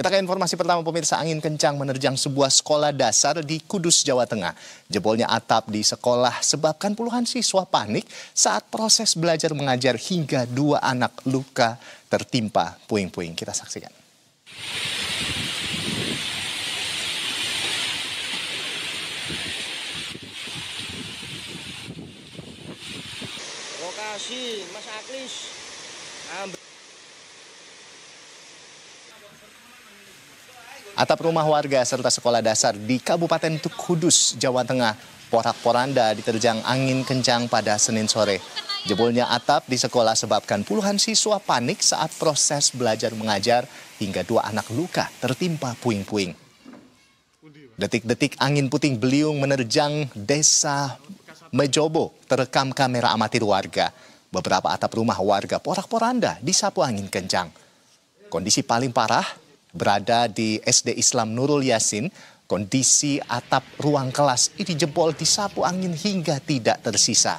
Kita ke informasi pertama, pemirsa. Angin kencang menerjang sebuah sekolah dasar di Kudus, Jawa Tengah. Jebolnya atap di sekolah sebabkan puluhan siswa panik saat proses belajar mengajar hingga 2 anak luka tertimpa puing-puing. Kita saksikan. Lokasi Mas Aklis. Atap rumah warga serta sekolah dasar di Kabupaten Kudus, Jawa Tengah, porak-poranda diterjang angin kencang pada Senin sore. Jebolnya atap di sekolah sebabkan puluhan siswa panik saat proses belajar mengajar hingga 2 anak luka tertimpa puing-puing. Detik-detik angin puting beliung menerjang desa Mejobo terekam kamera amatir warga. Beberapa atap rumah warga porak-poranda disapu angin kencang. Kondisi paling parah berada di SD Islam Nurul Yasin. Kondisi atap ruang kelas ini jebol disapu angin hingga tidak tersisa.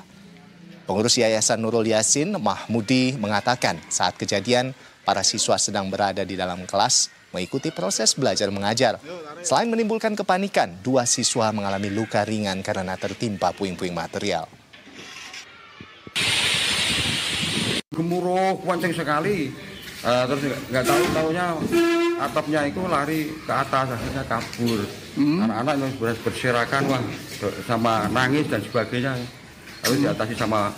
Pengurus Yayasan Nurul Yasin, Mahmudi, mengatakan saat kejadian para siswa sedang berada di dalam kelas mengikuti proses belajar mengajar. Selain menimbulkan kepanikan, 2 siswa mengalami luka ringan karena tertimpa puing-puing material. Gemuruh kencang sekali, terus nggak tahu-taunya atapnya itu lari ke atas, akhirnya kabur. Anak-anak berserakan, wah, sama nangis dan sebagainya. Lalu diatasi sama